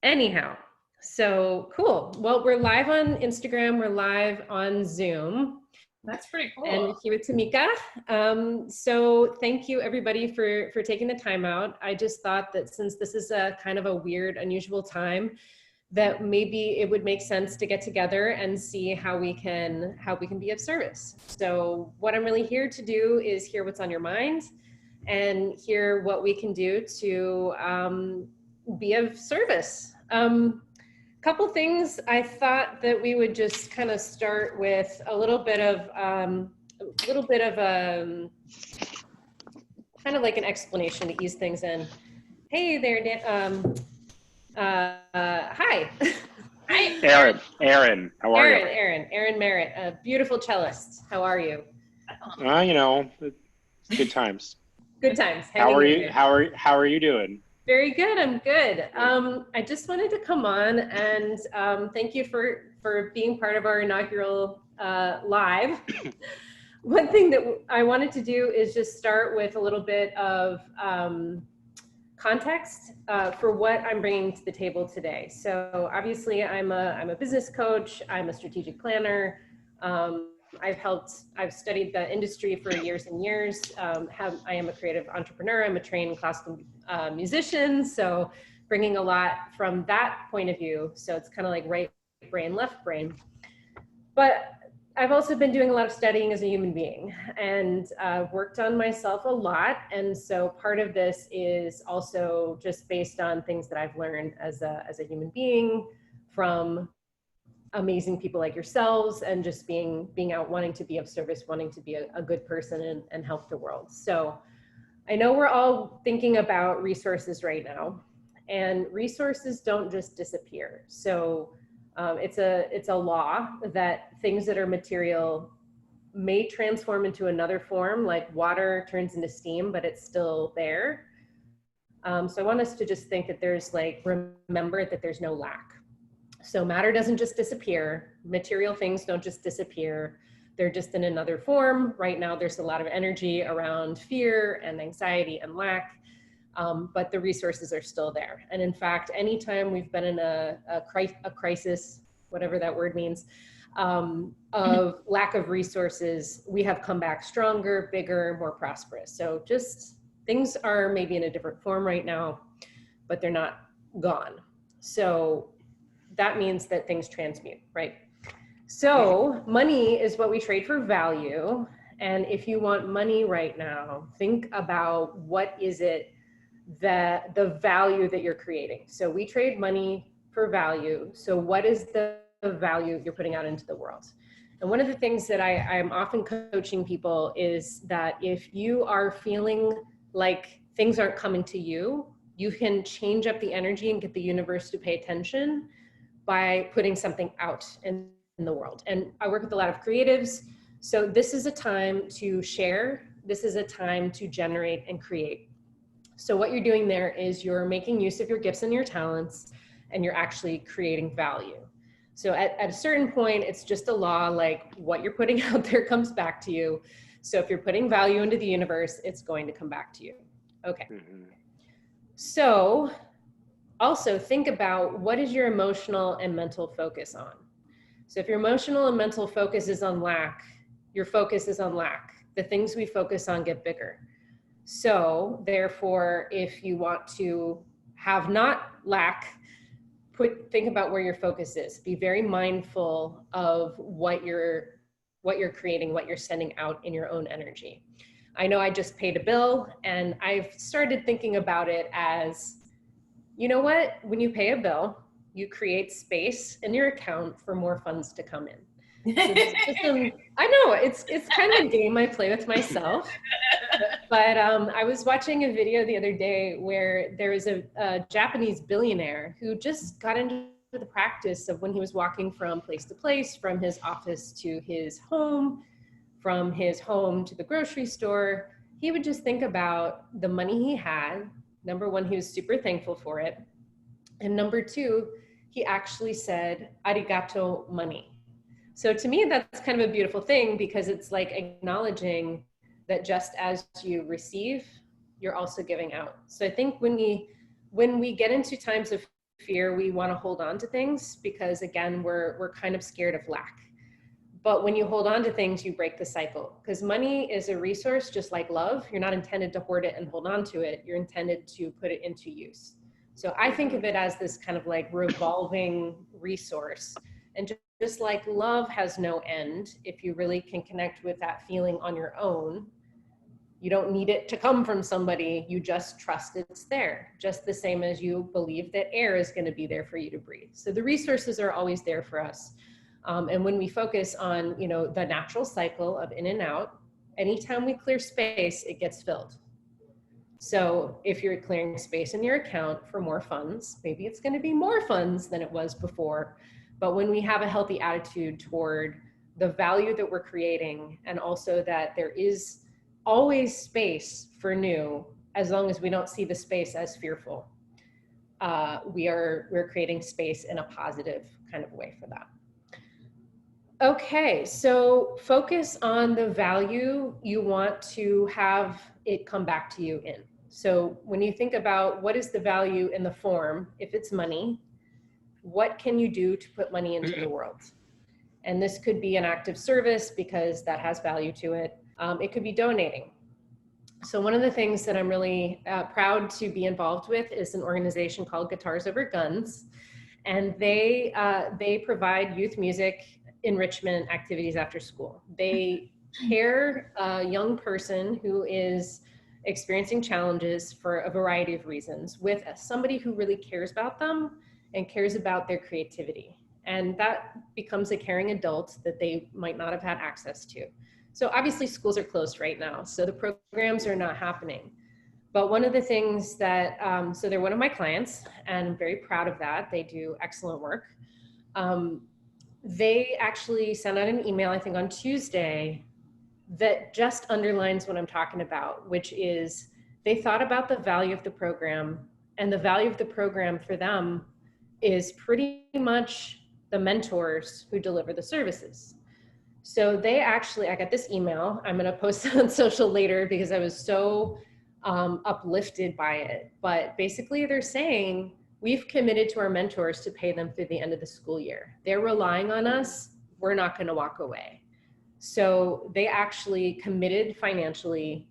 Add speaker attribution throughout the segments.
Speaker 1: Anyhow, so cool. Well, we're live on Instagram. We're live on Zoom.
Speaker 2: That's pretty cool.
Speaker 1: And here with Tamika. So thank you everybody for taking the time out. I just thought that since this is a kind of a weird, unusual time, that maybe it would make sense to get together and see how we can be of service. So what I'm really here to do is hear what's on your mind and hear what we can do to be of service. Couple things I thought that we would just kind of start with a little bit of kind of like an explanation to ease things in. Hey there, Dan. Hi.
Speaker 3: Hi. Aaron, how are you?
Speaker 1: Aaron Merritt, a beautiful cellist. How are you?
Speaker 3: You know, good times.
Speaker 1: Good times.
Speaker 3: How are you? How are you doing?
Speaker 1: Very good. I'm good. I just wanted to come on and thank you for being part of our inaugural live. One thing that I wanted to do is just start with a little bit of context for what I'm bringing to the table today. So obviously I'm a business coach. I'm a strategic planner. I've studied the industry for years and years. I am a creative entrepreneur. I'm a trained classical musician. So bringing a lot from that point of view. So it's kind of like right brain, left brain. But I've also been doing a lot of studying as a human being and worked on myself a lot. And so part of this is also just based on things that I've learned as a human being from amazing people like yourselves and just being out, wanting to be of service, wanting to be a good person and help the world. So I know we're all thinking about resources right now, and resources don't just disappear. So it's a law that things that are material may transform into another form, like water turns into steam, but it's still there. So I want us to just think that remember that there's no lack. So matter doesn't just disappear. Material things don't just disappear. They're just in another form. Right now, there's a lot of energy around fear and anxiety and lack, but the resources are still there. And in fact, anytime we've been in a crisis, whatever that word means, of lack of resources, we have come back stronger, bigger, more prosperous. So just things are maybe in a different form right now, but they're not gone. So that means that things transmute, right? So money is what we trade for value. And if you want money right now, think about what is it that the value that you're creating. So we trade money for value. So what is the value you're putting out into the world? And one of the things that I'm often coaching people is that if you are feeling like things aren't coming to you, you can change up the energy and get the universe to pay attention by putting something out in the world. And I work with a lot of creatives. So this is a time to share. This is a time to generate and create. So what you're doing there is you're making use of your gifts and your talents, and you're actually creating value. So at a certain point, it's just a law, like what you're putting out there comes back to you. So if you're putting value into the universe, it's going to come back to you. Okay. Mm-hmm. So also think about what is your emotional and mental focus on. So if your emotional and mental focus is on lack, your focus is on lack. The things we focus on get bigger. So therefore, if you want to have not lack, think about where your focus is. Be very mindful of what you're creating, what you're sending out in your own energy. I know I just paid a bill, and I've started thinking about it as, you know what? When you pay a bill, you create space in your account for more funds to come in. So I know it's kind of a game I play with myself, but I was watching a video the other day where there was a Japanese billionaire who just got into the practice of when he was walking from place to place, from his office to his home, from his home to the grocery store, he would just think about the money he had. Number one, he was super thankful for it. And number two, he actually said, arigato money. So to me, that's kind of a beautiful thing, because it's like acknowledging that just as you receive, you're also giving out. So I think when we get into times of fear, we want to hold on to things because, again, we're kind of scared of lack. But when you hold on to things, you break the cycle, because money is a resource just like love. You're not intended to hoard it and hold on to it. You're intended to put it into use. So I think of it as this kind of like revolving resource. And just like love has no end, if you really can connect with that feeling on your own, you don't need it to come from somebody. You just trust it's there, just the same as you believe that air is going to be there for you to breathe. So the resources are always there for us. And when we focus on, the natural cycle of in and out, anytime we clear space, it gets filled. So if you're clearing space in your account for more funds, maybe it's going to be more funds than it was before. But when we have a healthy attitude toward the value that we're creating, and also that there is always space for new, as long as we don't see the space as fearful, we're creating space in a positive kind of way for that. Okay, so focus on the value you want to have it come back to you in. So when you think about what is the value in the form, if it's money, what can you do to put money into the world? And this could be an act of service because that has value to it. It could be donating. So one of the things that I'm really proud to be involved with is an organization called Guitars Over Guns. And they provide youth music enrichment activities after school. They pair a young person who is experiencing challenges for a variety of reasons with somebody who really cares about them and cares about their creativity. And that becomes a caring adult that they might not have had access to. So obviously schools are closed right now, so the programs are not happening. But one of the things that, so they're one of my clients, and I'm very proud of that. They do excellent work. They actually sent out an email, I think on Tuesday, that just underlines what I'm talking about, which is they thought about the value of the program, and the value of the program for them is pretty much the mentors who deliver the services. So they actually, I got this email, I'm gonna post it on social later because I was so uplifted by it. But basically they're saying, we've committed to our mentors to pay them through the end of the school year. They're relying on us, we're not gonna walk away. So they actually committed financially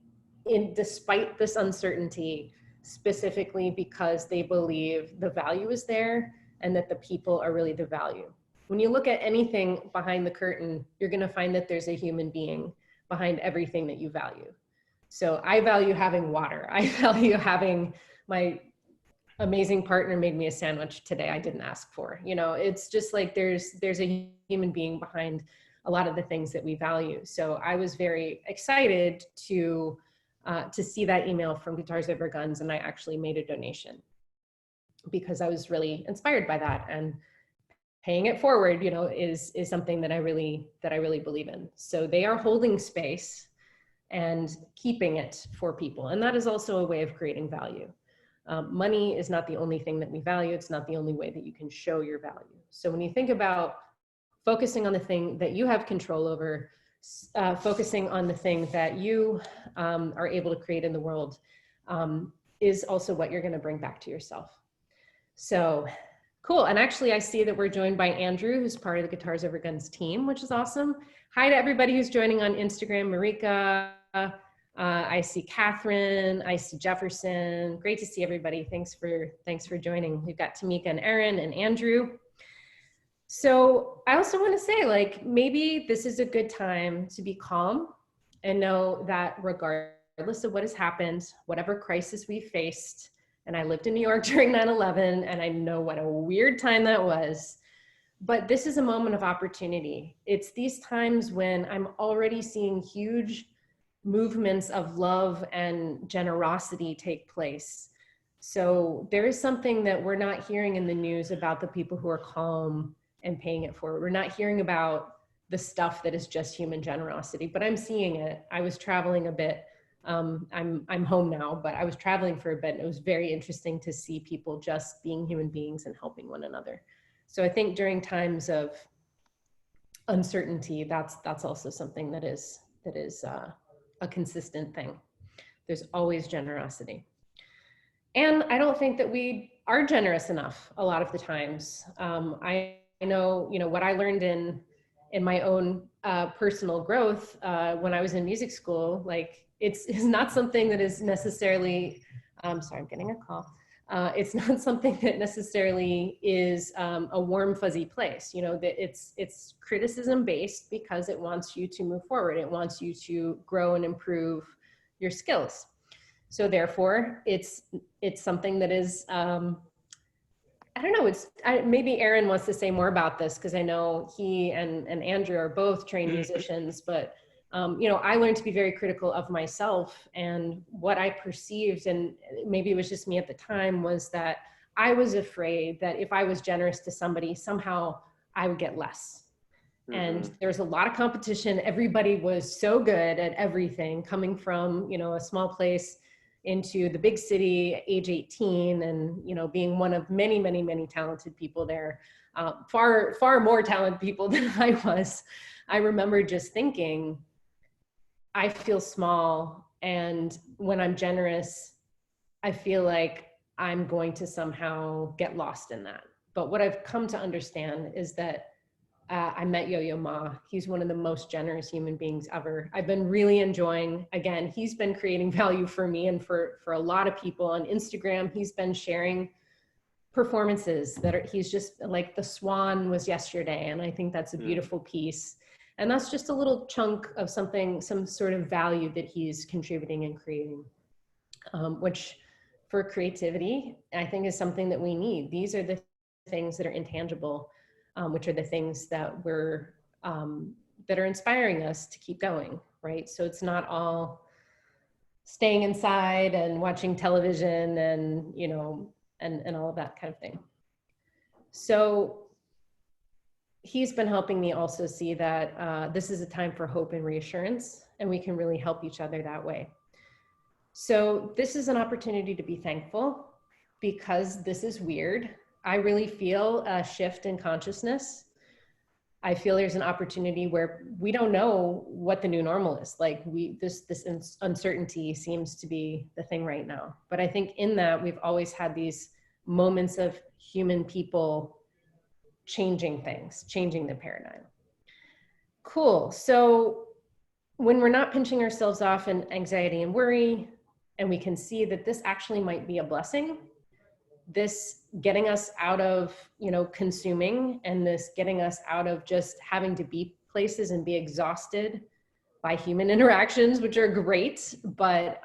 Speaker 1: despite this uncertainty, specifically because they believe the value is there and that the people are really the value. When you look at anything behind the curtain, you're gonna find that there's a human being behind everything that you value. So I value having water. I value having my amazing partner made me a sandwich today I didn't ask for. It's just like there's a human being behind a lot of the things that we value. So I was very excited to see that email from Guitars Over Guns, and I actually made a donation because I was really inspired by that. And paying it forward, is something that I really believe in. So they are holding space and keeping it for people, and that is also a way of creating value. Money is not the only thing that we value. It's not the only way that you can show your value. So when you think about focusing on the thing that you have control over, focusing on the thing that you are able to create in the world is also what you're going to bring back to yourself. So cool. And actually, I see that we're joined by Andrew, who's part of the Guitars Over Guns team, which is awesome. Hi to everybody who's joining on Instagram. Marika, I see Catherine, I see Jefferson. Great to see everybody. Thanks for joining. We've got Tamika and Aaron and Andrew. So I also want to say, maybe this is a good time to be calm and know that regardless of what has happened, whatever crisis we faced, and I lived in New York during 9/11, and I know what a weird time that was, but this is a moment of opportunity. It's these times when I'm already seeing huge movements of love and generosity take place. So there is something that we're not hearing in the news about the people who are calm and paying it forward. We're not hearing about the stuff that is just human generosity, but I'm seeing it. I was traveling a bit. I'm home now, but I was traveling for a bit, and it was very interesting to see people just being human beings and helping one another. So I think during times of uncertainty, that's also something that is a consistent thing. There's always generosity. And I don't think that we are generous enough a lot of the times. I know, what I learned in my own personal growth when I was in music school, like it's not something that is necessarily, sorry, I'm getting a call. It's not something that necessarily is a warm, fuzzy place, that it's criticism based because it wants you to move forward. It wants you to grow and improve your skills. So therefore it's something that is, I don't know, maybe Aaron wants to say more about this because I know he and Andrew are both trained musicians, but I learned to be very critical of myself, and what I perceived, and maybe it was just me at the time, was that I was afraid that if I was generous to somebody, somehow I would get less. And there's a lot of competition. Everybody was so good at everything, coming from, a small place into the big city, age 18, and, being one of many, many, many talented people there, far, far more talented people than I was. I remember just thinking, I feel small, and when I'm generous, I feel like I'm going to somehow get lost in that. But what I've come to understand is that I met Yo-Yo Ma. He's one of the most generous human beings ever. I've been really enjoying, again, he's been creating value for me and for a lot of people on Instagram. He's been sharing performances that he's just like, the Swan was yesterday. And I think that's a beautiful piece. And that's just a little chunk of something, some sort of value that he's contributing and creating, which for creativity, I think is something that we need. These are the things that are intangible, which are the things that that are inspiring us to keep going, right? So it's not all staying inside and watching television and, and all of that kind of thing. So he's been helping me also see that this is a time for hope and reassurance, and we can really help each other that way. So this is an opportunity to be thankful, because this is weird. I really feel a shift in consciousness. I feel there's an opportunity where we don't know what the new normal is. Like this uncertainty seems to be the thing right now. But I think in that, we've always had these moments of human people changing things, changing the paradigm. Cool. So when we're not pinching ourselves off in anxiety and worry, and we can see that this actually might be a blessing, this getting us out of, consuming, and this getting us out of just having to be places and be exhausted by human interactions, which are great. But,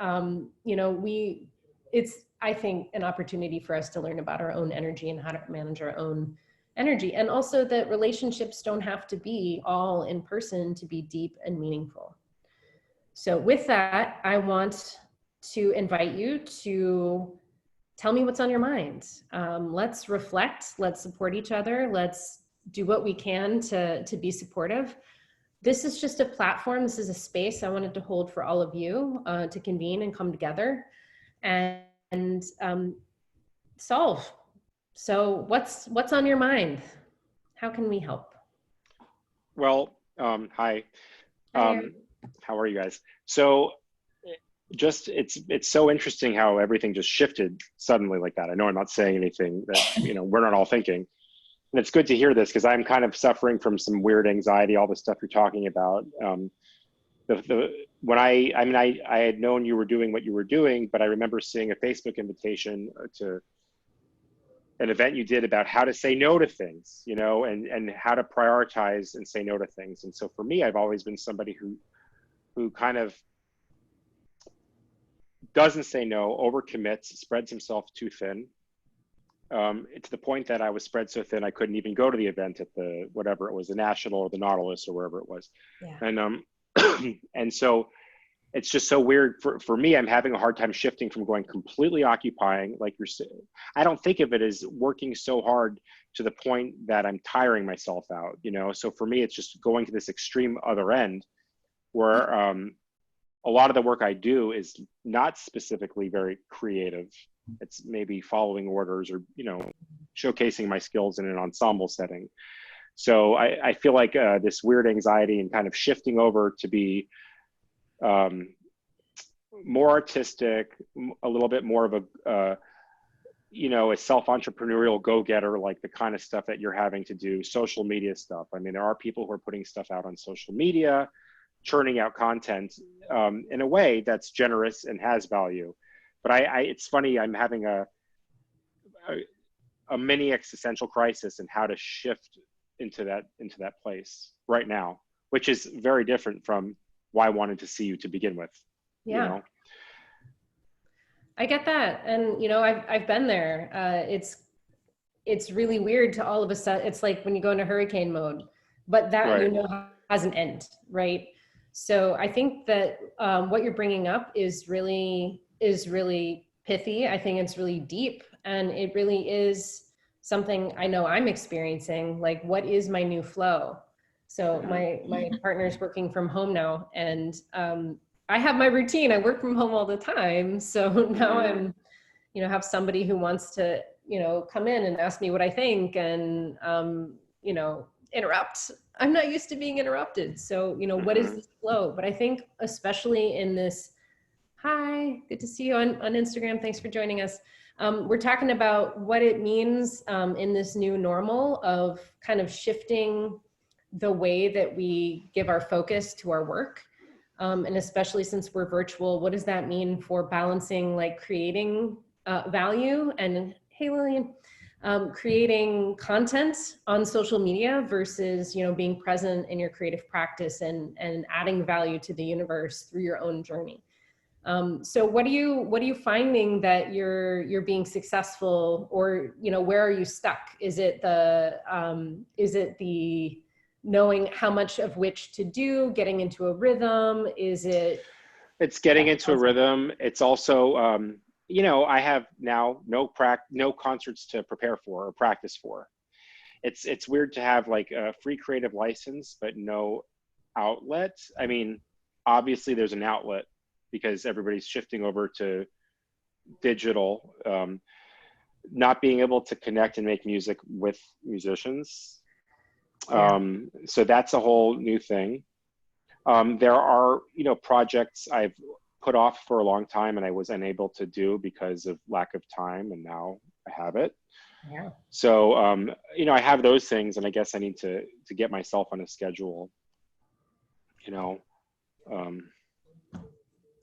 Speaker 1: it's, I think, an opportunity for us to learn about our own energy and how to manage our own energy. And also that relationships don't have to be all in person to be deep and meaningful. So with that, I want to invite you to tell me what's on your mind. Let's reflect, let's support each other. Let's do what we can to be supportive. This is just a platform. This is a space I wanted to hold for all of you to convene and come together and solve. So what's on your mind? How can we help?
Speaker 3: Well, hi. How are you guys? So just, it's so interesting how everything just shifted suddenly like that. I know I'm not saying anything that, we're not all thinking. And it's good to hear this, because I'm kind of suffering from some weird anxiety, all the stuff you're talking about. When I had known you were doing what you were doing, but I remember seeing a Facebook invitation to an event you did about how to say no to things, and how to prioritize and say no to things. And so for me, I've always been somebody who kind of doesn't say no, overcommits, spreads himself too thin, to the point that I was spread so thin I couldn't even go to the event at the, whatever it was, the National or the Nautilus or wherever it was. Yeah. And and so it's just so weird for me. I'm having a hard time shifting from going completely occupying, like you're saying. I don't think of it as working so hard to the point that I'm tiring myself out, So for me, it's just going to this extreme other end where a lot of the work I do is not specifically very creative. It's maybe following orders or, showcasing my skills in an ensemble setting. So I feel like this weird anxiety and kind of shifting over to be more artistic, a little bit more of you know, a self-entrepreneurial go-getter, like the kind of stuff that you're having to do, social media stuff. I mean, there are people who are putting stuff out on social media, churning out content in a way that's generous and has value. But it's funny, I'm having a mini existential crisis in how to shift into that place right now, which is very different from why I wanted to see you to begin with.
Speaker 1: Yeah.
Speaker 3: You know?
Speaker 1: I get that. And, you know, I've been there. It's really weird to all of a sudden, it's like when you go into hurricane mode, but that,
Speaker 3: Right.
Speaker 1: you know, has an end, right? So I think that what you're bringing up is really pithy. I think it's really deep, and it really is something I know I'm experiencing. Like, what is my new flow? So my partner's working from home now, and I have my routine. I work from home all the time. So now I'm, you know, have somebody who wants to, you know, come in and ask me what I think and, you know, interrupt. I'm not used to being interrupted. So, you know, what is this flow? But I think especially in this, hi, good to see you on Instagram. Thanks for joining us. We're talking about what it means in this new normal of kind of shifting the way that we give our focus to our work. And especially since we're virtual, what does that mean for balancing, like, creating value and, hey Lillian, creating content on social media versus, you know, being present in your creative practice and adding value to the universe through your own journey. So what are you finding that you're being successful, or, you know, where are you stuck? Is it the knowing how much of which to do, getting into a rhythm? It's getting into a rhythm.
Speaker 3: It's also, you know, I have now no concerts to prepare for or practice for. It's weird to have like a free creative license, but no outlet. I mean, obviously there's an outlet because everybody's shifting over to digital, not being able to connect and make music with musicians. So that's a whole new thing. There are, you know, projects I've put off for a long time and I was unable to do because of lack of time, and now I have it.
Speaker 1: Yeah.
Speaker 3: So, you know, I have those things, and I guess I need to get myself on a schedule, you know.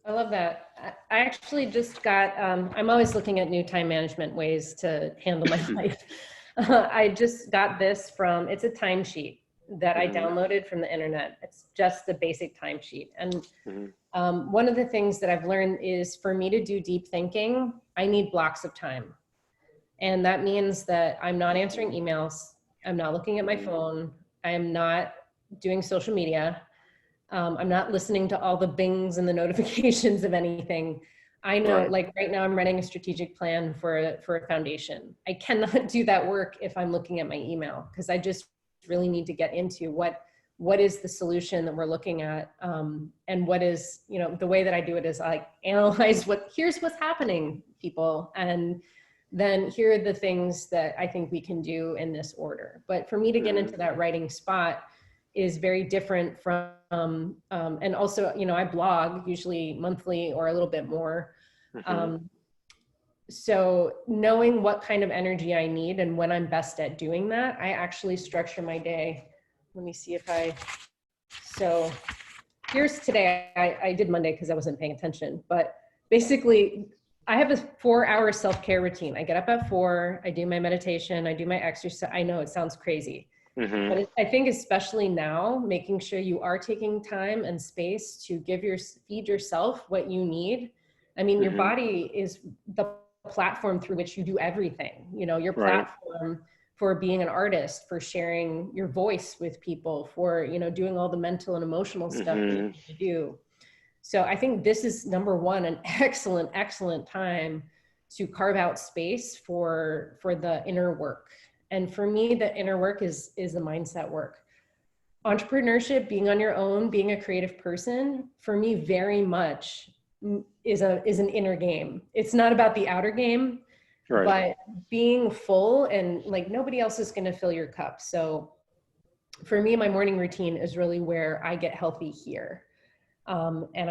Speaker 1: I love that. I actually just got, I'm always looking at new time management ways to handle my life. I just got this it's a timesheet that I downloaded from the internet. It's just the basic timesheet. And one of the things that I've learned is, for me to do deep thinking, I need blocks of time. And that means that I'm not answering emails. I'm not looking at my phone. I am not doing social media. I'm not listening to all the bings and the notifications of anything. I know, like right now I'm writing a strategic plan for a foundation. I cannot do that work if I'm looking at my email, because I just really need to get into what is the solution that we're looking at, and what is, you know, the way that I do it is I analyze here's what's happening, people, and then here are the things that I think we can do in this order. But for me to get into that writing spot is very different from, and also, you know, I blog usually monthly or a little bit more. So knowing what kind of energy I need and when I'm best at doing that, I actually structure my day. Let me see so here's today. I did Monday because I wasn't paying attention, but basically I have a 4-hour self-care routine. I get up at 4, I do my meditation, I do my exercise. I know it sounds crazy. But I think especially now, making sure you are taking time and space to feed yourself what you need. I mean, your body is the platform through which you do everything. You know, your platform for being an artist, for sharing your voice with people, for, you know, doing all the mental and emotional stuff that you need to do. So I think this is, number one, an excellent, excellent time to carve out space for the inner work. And for me, the inner work is the mindset work. Entrepreneurship, being on your own, being a creative person, for me, very much is an inner game. It's not about the outer game, but being full, and like nobody else is going to fill your cup. So for me, my morning routine is really where I get healthy here. And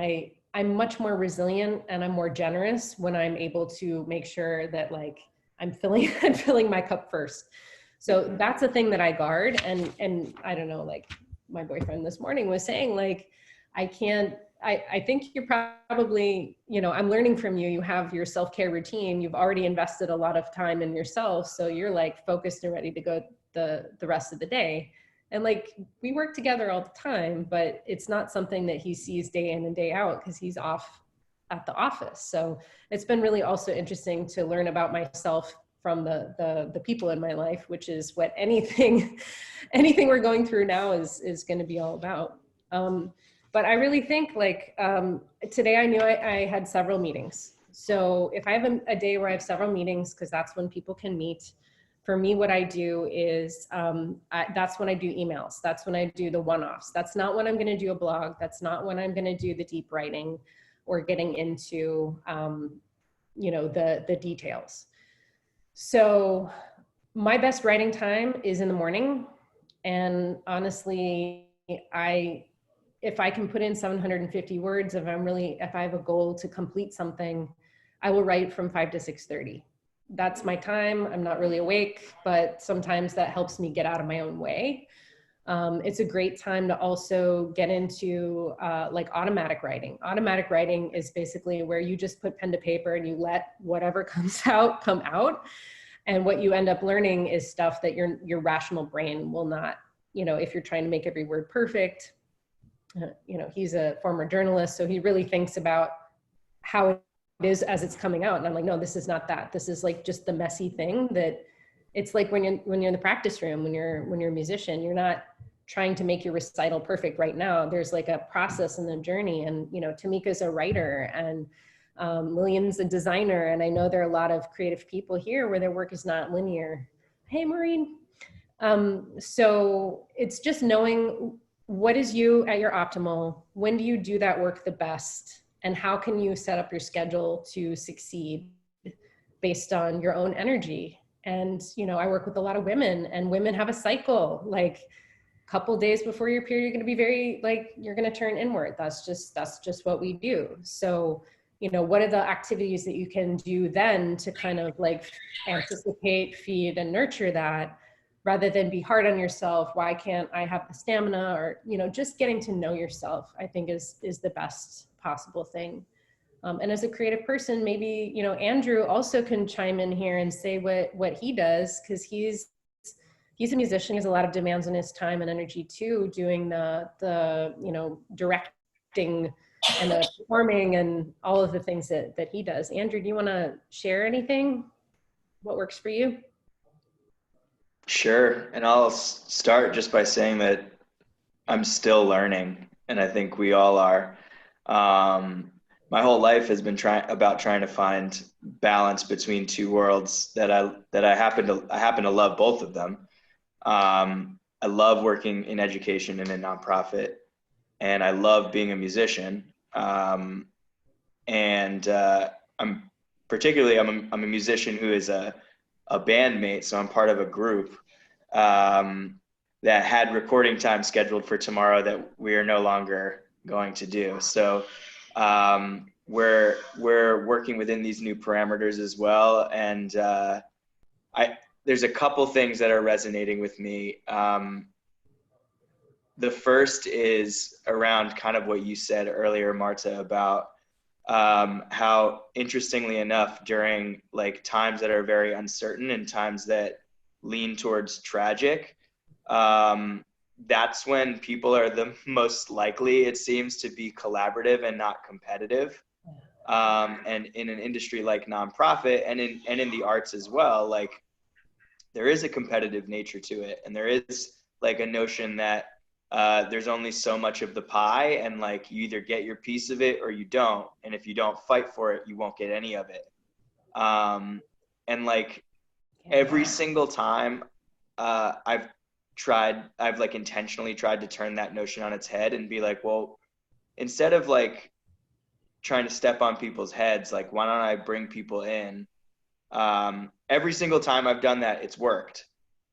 Speaker 1: I'm much more resilient and I'm more generous when I'm able to make sure that, like, I'm filling, I'm filling my cup first. So that's a thing that I guard. And I don't know, like my boyfriend this morning was saying, like, I think you're probably, you know, I'm learning from you. You have your self-care routine. You've already invested a lot of time in yourself. So you're like focused and ready to go the rest of the day. And like, we work together all the time, but it's not something that he sees day in and day out because he's off at the office. So it's been really also interesting to learn about myself from the people in my life, which is what anything we're going through now is going to be all about. But I really think like today I knew I had several meetings. So if I have a day where I have several meetings, because that's when people can meet, for me, what I do is that's when I do emails. That's when I do the one-offs. That's not when I'm going to do a blog. That's not when I'm going to do the deep writing or getting into, you know, the details. So my best writing time is in the morning. And honestly, if I can put in 750 words, if I have a goal to complete something, I will write from 5 to 6:30. That's my time. I'm not really awake, but sometimes that helps me get out of my own way. It's a great time to also get into like automatic writing. Automatic writing is basically where you just put pen to paper and you let whatever comes out come out. And what you end up learning is stuff that your rational brain will not, you know, if you're trying to make every word perfect. You know, he's a former journalist, so he really thinks about how it is as it's coming out. And I'm like, no, this is not that. This is like just the messy thing that it's like when you're in the practice room, when you're a musician, you're not trying to make your recital perfect right now. There's like a process and a journey. And, you know, Tamika's a writer and Lillian's a designer. And I know there are a lot of creative people here where their work is not linear. Hey, Maureen. So it's just knowing what is you at your optimal, when do you do that work the best, and how can you set up your schedule to succeed based on your own energy. And, you know, I work with a lot of women, and women have a cycle, like a couple days before your period, you're going to be very, like, you're going to turn inward. That's just what we do. So, you know, what are the activities that you can do then to kind of like anticipate, feed, and nurture that, rather than be hard on yourself? Why can't I have the stamina? Or, you know, just getting to know yourself, I think is the best possible thing. And as a creative person, maybe, you know, Andrew also can chime in here and say what he does, because he's a musician. He has a lot of demands on his time and energy too, doing the you know, directing and the performing and all of the things that he does. Andrew, do you want to share anything? What works for you?
Speaker 2: Sure. And I'll start just by saying that I'm still learning, and I think we all are. My whole life has been trying to find balance between two worlds that I happen to love both of them. I love working in education and in nonprofit, and I love being a musician. I'm a musician who is a bandmate, so I'm part of a group that had recording time scheduled for tomorrow that we are no longer going to do. So we're working within these new parameters as well, and there's a couple things that are resonating with me. The first is around kind of what you said earlier, Marta, about how, interestingly enough, during like times that are very uncertain and times that lean towards tragic, that's when people are the most likely, it seems, to be collaborative and not competitive. And in an industry like nonprofit and in the arts as well, like, there is a competitive nature to it, and there is like a notion that there's only so much of the pie, and like, you either get your piece of it or you don't, and if you don't fight for it, you won't get any of it. And like, every single time I've like intentionally tried to turn that notion on its head and be like, well, instead of like trying to step on people's heads, like, why don't I bring people in? Every single time I've done that, it's worked.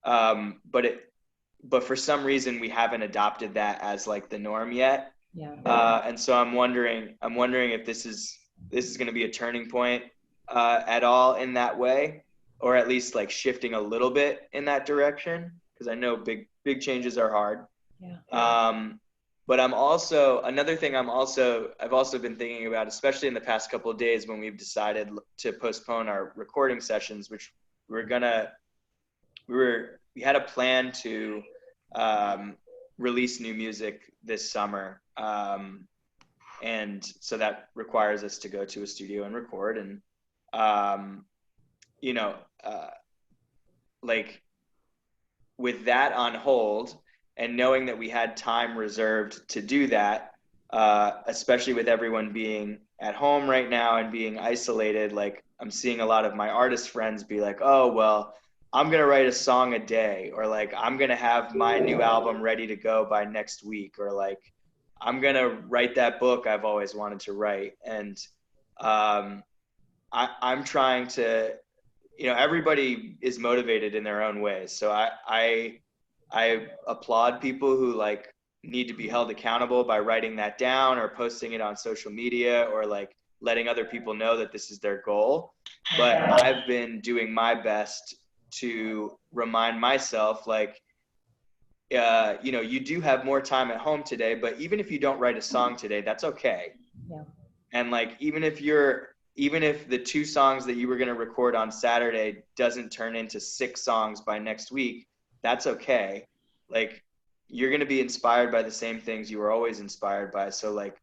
Speaker 2: But for some reason we haven't adopted that as like the norm yet. Yeah. And so I'm wondering if this is going to be a turning point at all in that way. or at least like shifting a little bit in that direction, because I know big changes are hard.
Speaker 1: Yeah.
Speaker 2: But I'm also, another thing I've also been thinking about, especially in the past couple of days when we've decided to postpone our recording sessions, which we had a plan to release new music this summer. And so that requires us to go to a studio and record. And, like with that on hold and knowing that we had time reserved to do that, especially with everyone being at home right now and being isolated, like I'm seeing a lot of my artist friends be like, oh, well, I'm going to write a song a day, or like, I'm going to have my new album ready to go by next week, or like, I'm going to write that book I've always wanted to write. And I'm trying to, everybody is motivated in their own ways. So I applaud people who like need to be held accountable by writing that down or posting it on social media or like letting other people know that this is their goal. But I've been doing my best to remind myself, like, you do have more time at home today, but even if you don't write a song today, that's okay.
Speaker 1: Yeah.
Speaker 2: And like, even if the 2 songs that you were going to record on Saturday doesn't turn into 6 songs by next week, that's okay. Like, you're going to be inspired by the same things you were always inspired by. So like,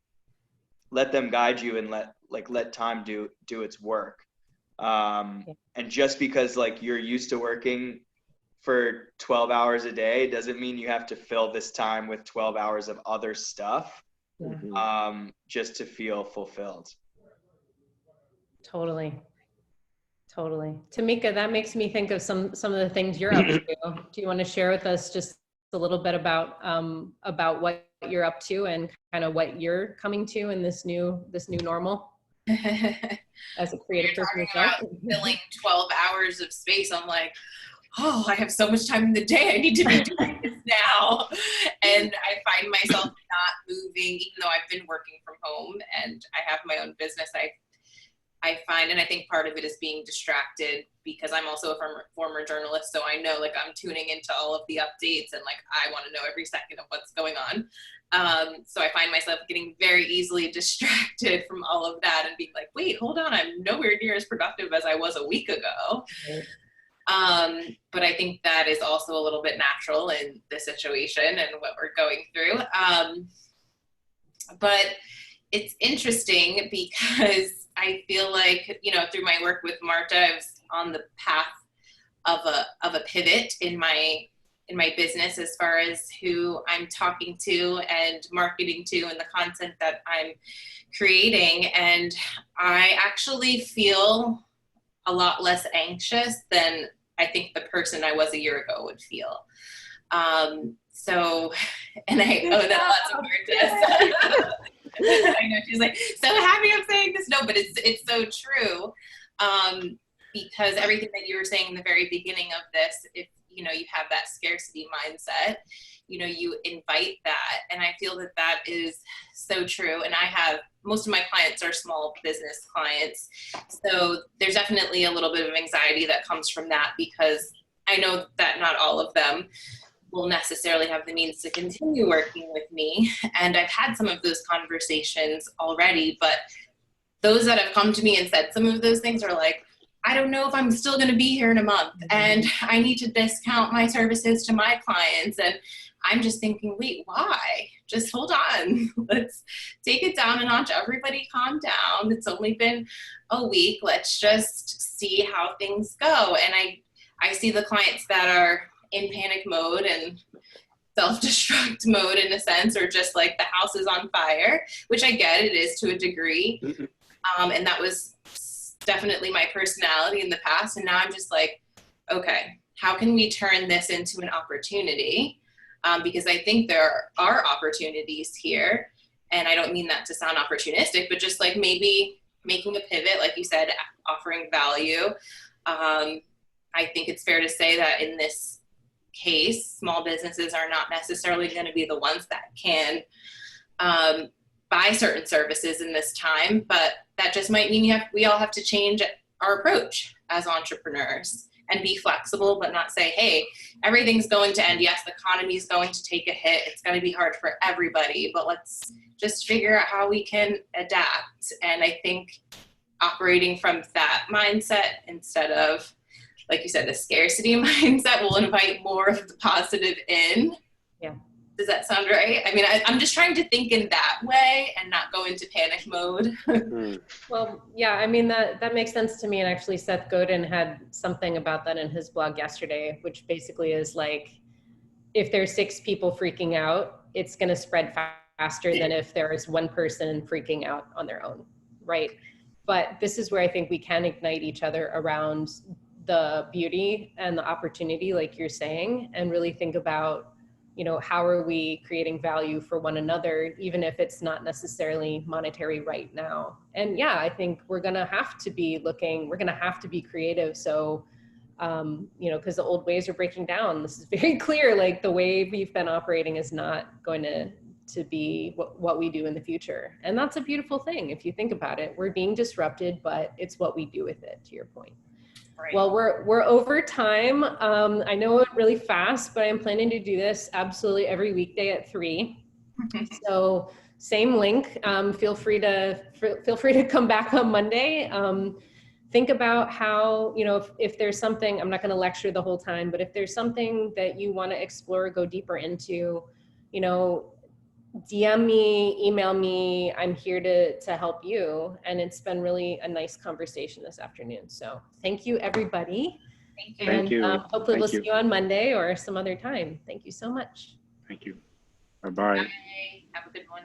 Speaker 2: let them guide you and let time do its work. And just because like you're used to working for 12 hours a day doesn't mean you have to fill this time with 12 hours of other stuff, just to feel fulfilled.
Speaker 1: Totally. Tamika, that makes me think of some of the things you're up to. Do you want to share with us just a little bit about what you're up to and kind of what you're coming to in this new normal as a creative person yourself?
Speaker 4: Filling 12 hours of space. I'm like, oh, I have so much time in the day. I need to be doing this now. And I find myself not moving, even though I've been working from home and I have my own business. I find, and I think part of it is being distracted because I'm also a former journalist. So I know like I'm tuning into all of the updates and like, I want to know every second of what's going on. So I find myself getting very easily distracted from all of that and being like, wait, hold on. I'm nowhere near as productive as I was a week ago. Right. But I think that is also a little bit natural in the situation and what we're going through. But it's interesting because I feel like, through my work with Marte, I was on the path of a pivot in my business as far as who I'm talking to and marketing to and the content that I'm creating. And I actually feel a lot less anxious than I think the person I was a year ago would feel. So, and I owe that lots of Martes. I know she's like, so happy I'm saying this. No, but it's so true. Because everything that you were saying in the very beginning of this, if you have that scarcity mindset, you invite that. And I feel that is so true. And I have, most of my clients are small business clients. So there's definitely a little bit of anxiety that comes from that because I know that not all of them will necessarily have the means to continue working with me. And I've had some of those conversations already, but those that have come to me and said some of those things are like, I don't know if I'm still going to be here in a month and I need to discount my services to my clients. And I'm just thinking, wait, why? Just hold on. Let's take it down a notch. Everybody calm down. It's only been a week. Let's just see how things go. And I see the clients that are in panic mode and self-destruct mode in a sense, or just like the house is on fire, which I get it is to a degree. And that was definitely my personality in the past. And now I'm just like, okay, how can we turn this into an opportunity? Because I think there are opportunities here. And I don't mean that to sound opportunistic, but just like maybe making a pivot, like you said, offering value. I think it's fair to say that in this case, small businesses are not necessarily going to be the ones that can buy certain services in this time, but that just might mean we all have to change our approach as entrepreneurs and be flexible, but not say, hey, everything's going to end. Yes, the economy is going to take a hit. It's going to be hard for everybody, but let's just figure out how we can adapt. And I think operating from that mindset instead of, like you said, the scarcity mindset will invite more of the positive in.
Speaker 1: Yeah.
Speaker 4: Does that sound right? I mean, I'm just trying to think in that way and not go into panic mode.
Speaker 1: Well, yeah, I mean, that makes sense to me. And actually Seth Godin had something about that in his blog yesterday, which basically is like, if there's 6 people freaking out, it's going to spread faster than if there is one person freaking out on their own, right? But this is where I think we can ignite each other around the beauty and the opportunity, like you're saying, and really think about, you know, how are we creating value for one another, even if it's not necessarily monetary right now. And yeah, I think we're going to have to be looking, we're going to have to be creative. So, you know, because the old ways are breaking down. This is very clear, like the way we've been operating is not going to be what we do in the future. And that's a beautiful thing. If you think about it, we're being disrupted, but it's what we do with it, to your point.
Speaker 4: Right.
Speaker 1: Well, we're over time. I know it really fast, but I'm planning to do this absolutely every weekday at 3. So same link. Feel free to come back on Monday. Think about how, you know, if there's something, I'm not going to lecture the whole time, but if there's something that you want to explore, go deeper into, you know, DM me, email me. I'm here to help you. And it's been really a nice conversation this afternoon. So thank you, everybody.
Speaker 4: Thank you.
Speaker 1: And
Speaker 3: Thank you.
Speaker 1: hopefully we'll see you on Monday or some other time. Thank you so much.
Speaker 3: Thank you. Bye-bye.
Speaker 4: Bye. Have a good one.